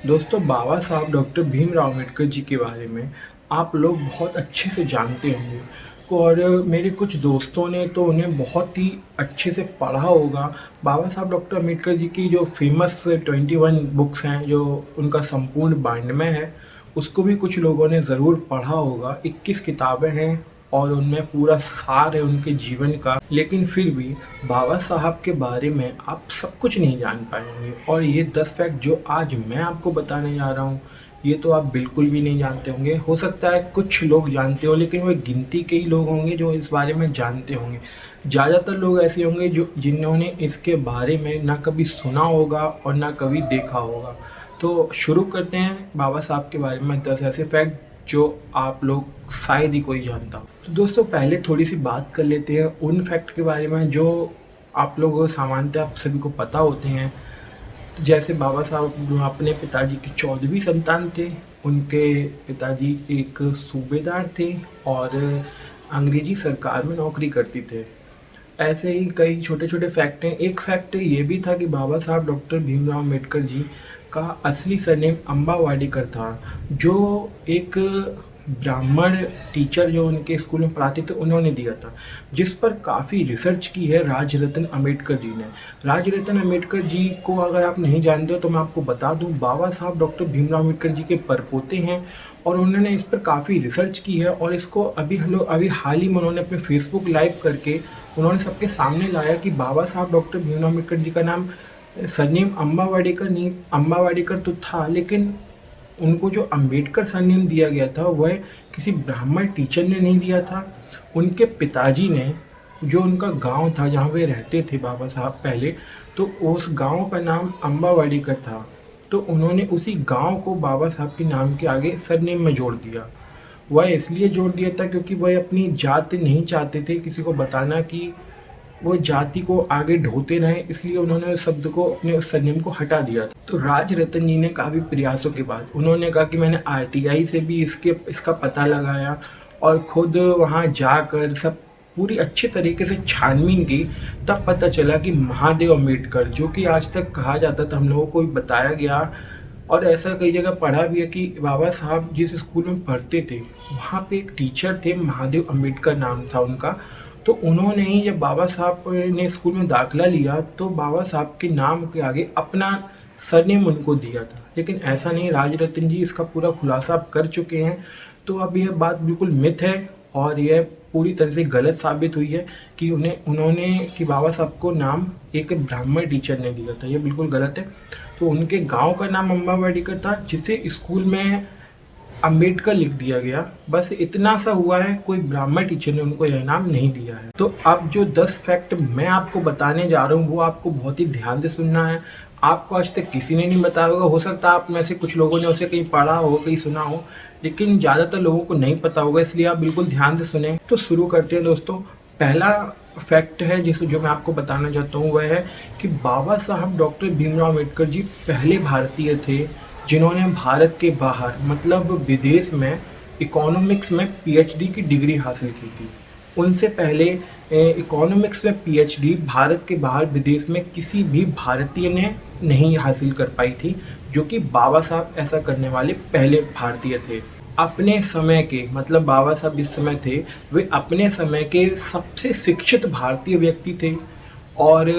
दोस्तों, बाबा साहब डॉक्टर भीमराव अम्बेडकर जी के बारे में आप लोग बहुत अच्छे से जानते होंगे और मेरे कुछ दोस्तों ने तो उन्हें बहुत ही अच्छे से पढ़ा होगा। बाबा साहब डॉक्टर अम्बेडकर जी की जो फेमस 21 बुक्स हैं, जो उनका संपूर्ण बांडमय है, उसको भी कुछ लोगों ने ज़रूर पढ़ा होगा। 21 किताबें हैं और उनमें पूरा सार है उनके जीवन का। लेकिन फिर भी बाबा साहब के बारे में आप सब कुछ नहीं जान पाएंगे, और ये 10 फैक्ट जो आज मैं आपको बताने जा रहा हूँ, ये तो आप बिल्कुल भी नहीं जानते होंगे। हो सकता है कुछ लोग जानते हो, लेकिन वो गिनती के ही लोग होंगे जो इस बारे में जानते होंगे। ज़्यादातर लोग ऐसे होंगे जो जिन्होंने इसके बारे में ना कभी सुना होगा और ना कभी देखा होगा। तो शुरू करते हैं बाबा साहब के बारे में 10 ऐसे फैक्ट जो आप लोग शायद ही कोई जानता हो। तो दोस्तों, पहले थोड़ी सी बात कर लेते हैं उन फैक्ट के बारे में जो आप लोगों को सामान्यतः आप सभी को पता होते हैं। तो जैसे बाबा साहब अपने पिताजी की 14वीं संतान थे। उनके पिताजी एक सूबेदार थे और अंग्रेजी सरकार में नौकरी करते थे। ऐसे ही कई छोटे छोटे फैक्ट हैं। एक फैक्ट ये भी था कि बाबा साहब डॉक्टर भीमराव अम्बेडकर जी का असली सरनेम अम्बावाडीकर था, जो एक ब्राह्मण टीचर जो उनके स्कूल में पढ़ाते थे उन्होंने दिया था, जिस पर काफ़ी रिसर्च की है राजरत्न अम्बेडकर जी ने। राजरत्न अम्बेडकर जी को अगर आप नहीं जानते हो तो मैं आपको बता दूं, बाबा साहब डॉक्टर भीमराव अम्बेडकर जी के परपोते हैं और उन्होंने इस पर काफ़ी रिसर्च की है। और इसको अभी हाल ही में उन्होंने अपने फेसबुक लाइव करके उन्होंने सबके सामने लाया कि बाबा साहब डॉक्टर भीमराव अम्बेडकर जी का नाम सरनेम अम्बावाडीकर नहीं, अम्बावाडीकर तो था, लेकिन उनको जो अम्बेडकर सरनेम दिया गया था वह किसी ब्राह्मण टीचर ने नहीं दिया था। उनके पिताजी ने, जो उनका गांव था जहाँ वे रहते थे बाबा साहब पहले, तो उस गांव का नाम अम्बावाडीकर था। तो उन्होंने उसी गांव को बाबा साहब के नाम के आगे सरनेम में जोड़ दिया। वह इसलिए जोड़ दिया था क्योंकि वह अपनी जाति नहीं चाहते थे किसी को बताना कि वो जाति को आगे ढोते रहे, इसलिए उन्होंने उस शब्द को, अपने उस सरनेम को हटा दिया था। तो राजरतन जी ने काफ़ी प्रयासों के बाद उन्होंने कहा कि मैंने आरटीआई से भी इसका पता लगाया और खुद वहाँ जाकर सब पूरी अच्छे तरीके से छानबीन की। तब पता चला कि महादेव अम्बेडकर, जो कि आज तक कहा जाता था, हम लोगों को भी बताया गया और ऐसा कई जगह पढ़ा भी है कि बाबा साहब जिस स्कूल में पढ़ते थे वहाँ पे एक टीचर थे, महादेव अम्बेडकर नाम था उनका। तो उन्होंने ही, जब बाबा साहब ने स्कूल में दाखिला लिया, तो बाबा साहब के नाम के आगे अपना सरनेम उनको दिया था। लेकिन ऐसा नहीं, राजरत्न जी इसका पूरा खुलासा अब कर चुके हैं। तो अब यह बात बिल्कुल मिथ है और यह पूरी तरह से गलत साबित हुई है कि उन्होंने कि बाबा साहब को नाम एक ब्राह्मण टीचर ने दिया था, ये बिल्कुल गलत है। तो उनके गांव का नाम अम्बावाडीकर था, जिसे स्कूल में अम्बेडकर लिख दिया गया। बस इतना सा हुआ है, कोई ब्राह्मण टीचर ने उनको यह नाम नहीं दिया है। तो अब जो 10 फैक्ट मैं आपको बताने जा रहा हूँ वो आपको बहुत ही ध्यान से सुनना है। आपको आज तक किसी ने नहीं बताया होगा, हो सकता है आप में से कुछ लोगों ने उसे कहीं पढ़ा हो, कहीं सुना हो, लेकिन ज़्यादातर लोगों को नहीं पता होगा, इसलिए आप बिल्कुल ध्यान से सुने। तो शुरू करते हैं दोस्तों। पहला फैक्ट है जो मैं आपको बताना चाहता हूँ वह है कि बाबा साहब डॉक्टर भीमराव अम्बेडकर जी पहले भारतीय थे जिन्होंने भारत के बाहर, मतलब विदेश में, इकोनॉमिक्स में पीएचडी की डिग्री हासिल की थी। उनसे पहले इकोनॉमिक्स में पीएचडी भारत के बाहर विदेश में किसी भी भारतीय ने नहीं हासिल कर पाई थी, जो कि बाबा साहब ऐसा करने वाले पहले भारतीय थे। अपने समय के, मतलब बाबा साहब जिस समय थे वे अपने समय के सबसे शिक्षित भारतीय व्यक्ति थे और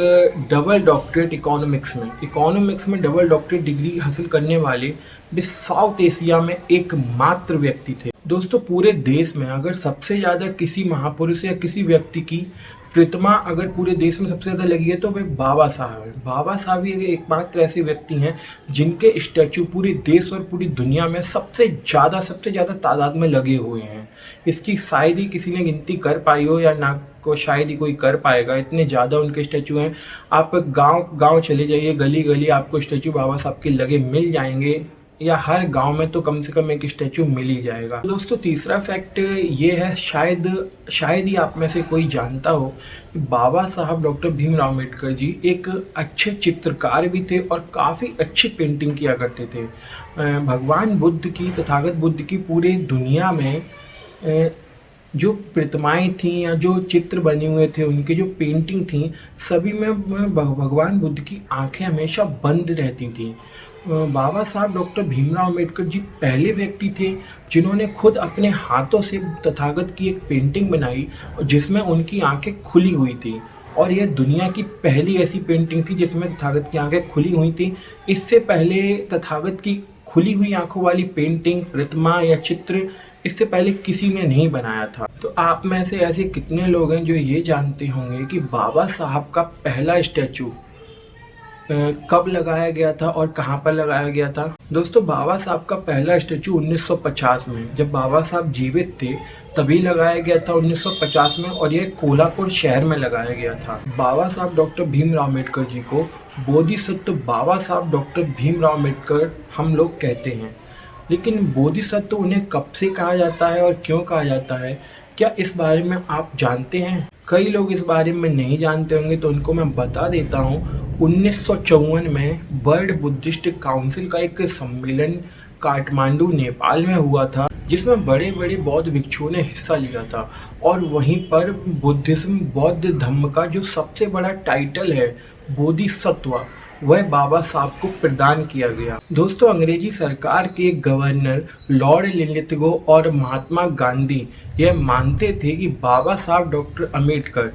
डबल डॉक्टरेट इकोनॉमिक्स में डबल डॉक्टरेट डिग्री हासिल करने वाले वे साउथ एशिया में एकमात्र व्यक्ति थे। दोस्तों, पूरे देश में अगर सबसे ज़्यादा किसी महापुरुष या किसी व्यक्ति की प्रतिमा अगर पूरे देश में सबसे ज़्यादा लगी है तो वे बाबा साहब हैं। बाबा साहब ही एकमात्र ऐसे व्यक्ति हैं जिनके स्टैचू पूरे देश और पूरी दुनिया में सबसे ज़्यादा तादाद में लगे हुए हैं। इसकी शायद ही किसी ने गिनती कर पाई हो, या ना को शायद ही कोई कर पाएगा, इतने ज़्यादा उनके स्टैचू हैं। आप गांव गांव चले जाइए, गली गली आपको स्टैचू बाबा साहब के लगे मिल जाएंगे, या हर गांव में तो कम से कम एक स्टैचू मिल ही जाएगा। दोस्तों, तीसरा फैक्ट ये है, शायद ही आप में से कोई जानता हो कि बाबा साहब डॉक्टर भीमराव अम्बेडकर जी एक अच्छे चित्रकार भी थे और काफ़ी अच्छी पेंटिंग किया करते थे। भगवान बुद्ध की, तथागत बुद्ध की पूरे दुनिया में जो प्रतिमाएं थीं या जो चित्र बने हुए थे, उनके जो पेंटिंग थी, सभी में भगवान बुद्ध की आंखें हमेशा बंद रहती थीं। बाबा साहब डॉक्टर भीमराव अम्बेडकर जी पहले व्यक्ति थे जिन्होंने खुद अपने हाथों से तथागत की एक पेंटिंग बनाई जिसमें उनकी आंखें खुली हुई थी। और यह दुनिया की पहली ऐसी पेंटिंग थी जिसमें तथागत की आंखें खुली हुई थी। इससे पहले तथागत की खुली हुई आंखों वाली पेंटिंग, प्रतिमा या चित्र इससे पहले किसी ने नहीं बनाया था। तो आप में से ऐसे कितने लोग हैं जो ये जानते होंगे कि बाबा साहब का पहला स्टैचू कब लगाया गया था और कहाँ पर लगाया गया था? दोस्तों, बाबा साहब का पहला स्टैचू 1950 में, जब बाबा साहब जीवित थे तभी लगाया गया था 1950 में, और यह कोल्हापुर शहर में लगाया गया था। बाबा साहब डॉक्टर भीमराव अम्बेडकर जी को बोधिसत्व बाबा साहब डॉक्टर भीमराव अम्बेडकर हम लोग कहते हैं। लेकिन बोधिसत्व उन्हें कब से कहा जाता है और क्यों कहा जाता है, क्या इस बारे में आप जानते हैं? कई लोग इस बारे में नहीं जानते होंगे, तो उनको मैं बता देता हूँ। 1954 में वर्ल्ड बुद्धिस्ट काउंसिल का एक सम्मेलन काठमांडू, नेपाल में हुआ था, जिसमें बड़े बड़े बौद्ध भिक्षुओं ने हिस्सा लिया था। और वहीं पर बुद्धिज्म, बौद्ध धर्म का जो सबसे बड़ा टाइटल है बोधिसत्व, वह बाबा साहब को प्रदान किया गया। दोस्तों, अंग्रेजी सरकार के गवर्नर लॉर्ड लिलिथगो और महात्मा गांधी यह मानते थे कि बाबा साहब डॉक्टर अम्बेडकर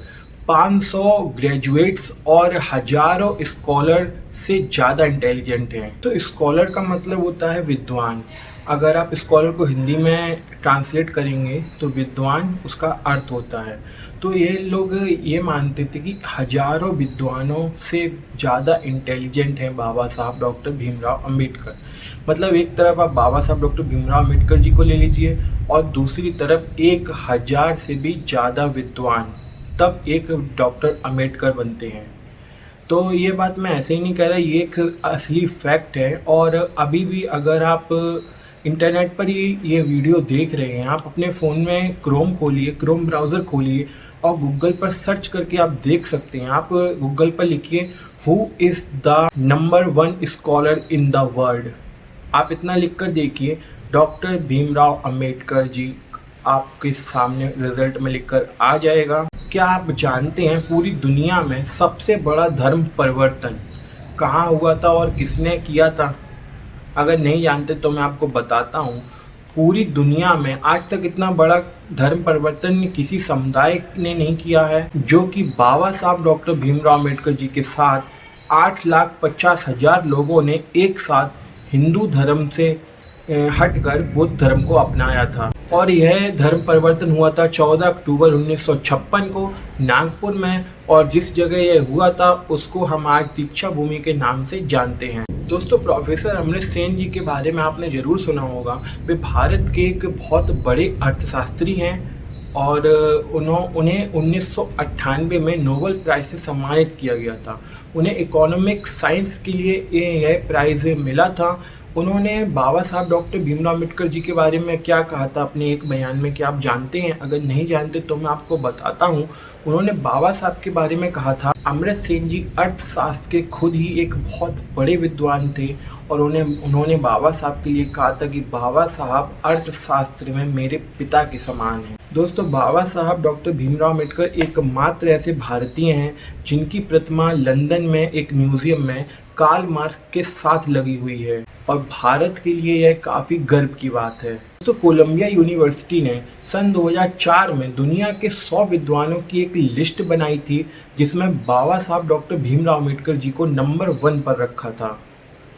500 ग्रेजुएट्स और हजारों स्कॉलर से ज़्यादा इंटेलिजेंट हैं। तो स्कॉलर का मतलब होता है विद्वान। अगर आप स्कॉलर को हिंदी में ट्रांसलेट करेंगे तो विद्वान उसका अर्थ होता है। तो ये लोग ये मानते थे कि हजारों विद्वानों से ज़्यादा इंटेलिजेंट हैं बाबा साहब डॉक्टर भीमराव अम्बेडकर। मतलब एक तरफ आप बाबा साहब डॉक्टर भीमराव अम्बेडकर जी को ले लीजिए और दूसरी तरफ 1000 से भी ज़्यादा विद्वान, तब एक डॉक्टर अम्बेडकर बनते हैं। तो ये बात मैं ऐसे ही नहीं कह रहा, ये एक असली फैक्ट है। और अभी भी अगर आप इंटरनेट पर ये वीडियो देख रहे हैं, आप अपने फ़ोन में क्रोम खोलिए, क्रोम ब्राउज़र खोलिए और गूगल पर सर्च करके आप देख सकते हैं। आप गूगल पर लिखिए who is the number 1 scholar in the world. आप इतना लिख कर देखिए, डॉक्टर भीमराव अम्बेडकर जी आपके सामने रिजल्ट में लिखकर आ जाएगा। क्या आप जानते हैं पूरी दुनिया में सबसे बड़ा धर्म परिवर्तन कहाँ हुआ था और किसने किया था? अगर नहीं जानते तो मैं आपको बताता हूँ। पूरी दुनिया में आज तक इतना बड़ा धर्म परिवर्तन किसी समुदाय ने नहीं किया है, जो कि बाबा साहब डॉक्टर भीमराव अम्बेडकर जी के साथ 8,50,000 लोगों ने एक साथ हिंदू धर्म से हटकर बुद्ध धर्म को अपनाया था। और यह धर्म परिवर्तन हुआ था 14 अक्टूबर 1956 को नागपुर में, और जिस जगह यह हुआ था उसको हम आज दीक्षा भूमि के नाम से जानते हैं। दोस्तों, प्रोफेसर अमृत सेन जी के बारे में आपने ज़रूर सुना होगा। वे भारत के एक बहुत बड़े अर्थशास्त्री हैं और उन्हें 1998 में नोबेल प्राइज़ से सम्मानित किया गया था। उन्हें इकोनॉमिक साइंस के लिए यह प्राइज़ मिला था। उन्होंने बाबा साहब डॉक्टर भीमराव अम्बेडकर जी के बारे में क्या कहा था अपने एक बयान में, क्या आप जानते हैं? अगर नहीं जानते तो मैं आपको बताता हूँ। उन्होंने बाबा साहब के बारे में कहा था, अमृत सेन जी अर्थशास्त्र के खुद ही एक बहुत बड़े विद्वान थे, और उन्होंने बाबा साहब के लिए कहा था कि बाबा साहब अर्थशास्त्र में मेरे पिता के समान हैं। दोस्तों, बाबा साहब डॉक्टर भीमराव अम्बेडकर एकमात्र ऐसे भारतीय हैं जिनकी प्रतिमा लंदन में एक म्यूजियम में कार्ल मार्क्स के साथ लगी हुई है, और भारत के लिए यह काफ़ी गर्व की बात है। तो कोलंबिया यूनिवर्सिटी ने सन 2004 में दुनिया के 100 विद्वानों की एक लिस्ट बनाई थी, जिसमें बाबा साहब डॉक्टर भीमराव अम्बेडकर जी को नंबर 1 पर रखा था।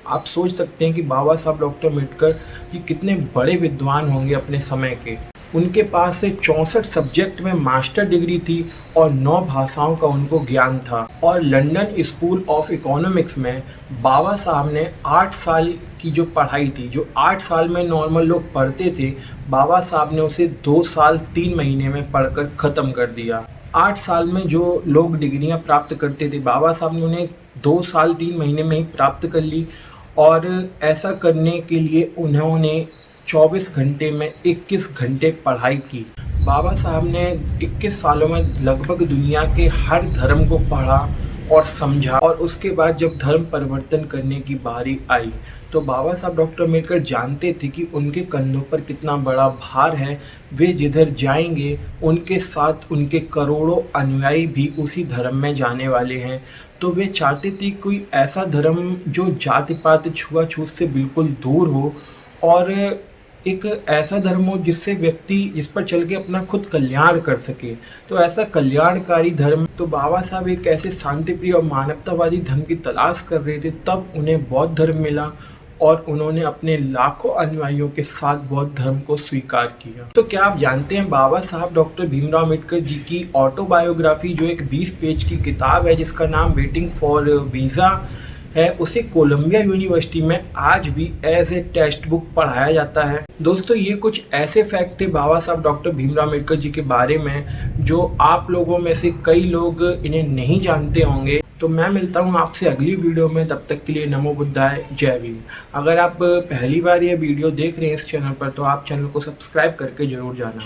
आप सोच सकते हैं कि बाबा साहब डॉक्टर अम्बेडकर जी कितने बड़े विद्वान होंगे अपने समय के। उनके पास से 64 सब्जेक्ट में मास्टर डिग्री थी और 9 भाषाओं का उनको ज्ञान था। और लंदन स्कूल ऑफ इकोनॉमिक्स में बाबा साहब ने 8 साल की जो पढ़ाई थी, जो 8 साल में नॉर्मल लोग पढ़ते थे, बाबा साहब ने उसे 2 साल 3 महीने में पढ़कर ख़त्म कर दिया। 8 साल में जो लोग डिग्रियां प्राप्त करते थे, बाबा साहब ने उन्हें 2 साल 3 महीने में ही प्राप्त कर ली। और ऐसा करने के लिए उन्होंने 24 घंटे में 21 घंटे पढ़ाई की। बाबा साहब ने 21 सालों में लगभग दुनिया के हर धर्म को पढ़ा और समझा, और उसके बाद जब धर्म परिवर्तन करने की बारी आई तो बाबा साहब डॉक्टर अम्बेडकर जानते थे कि उनके कंधों पर कितना बड़ा भार है। वे जिधर जाएंगे उनके साथ उनके करोड़ों अनुयायी भी उसी धर्म में जाने वाले हैं। तो वे चाहते थे कोई ऐसा धर्म जो जाति पात छुआछूत से बिल्कुल दूर हो, और एक ऐसा धर्म हो जिससे व्यक्ति जिस पर चल के अपना खुद कल्याण कर सके। तो ऐसा कल्याणकारी धर्म, तो बाबा साहब एक ऐसे शांतिप्रिय और मानवतावादी धर्म की तलाश कर रहे थे, तब उन्हें बौद्ध धर्म मिला और उन्होंने अपने लाखों अनुयायियों के साथ बौद्ध धर्म को स्वीकार किया। तो क्या आप जानते हैं बाबा साहब डॉक्टर भीमराव अम्बेडकर जी की ऑटोबायोग्राफी, जो एक 20 पेज की किताब है जिसका नाम वेटिंग फॉर वीज़ा है, उसे कोलंबिया यूनिवर्सिटी में आज भी एज ए टेक्स्ट बुक पढ़ाया जाता है। दोस्तों, ये कुछ ऐसे फैक्ट थे बाबा साहब डॉक्टर भीमराव अम्बेडकर जी के बारे में जो आप लोगों में से कई लोग इन्हें नहीं जानते होंगे। तो मैं मिलता हूँ आपसे अगली वीडियो में, तब तक के लिए नमो बुद्धाय, जय भीम। अगर आप पहली बार ये वीडियो देख रहे हैं इस चैनल पर तो आप चैनल को सब्सक्राइब करके जरूर जाना।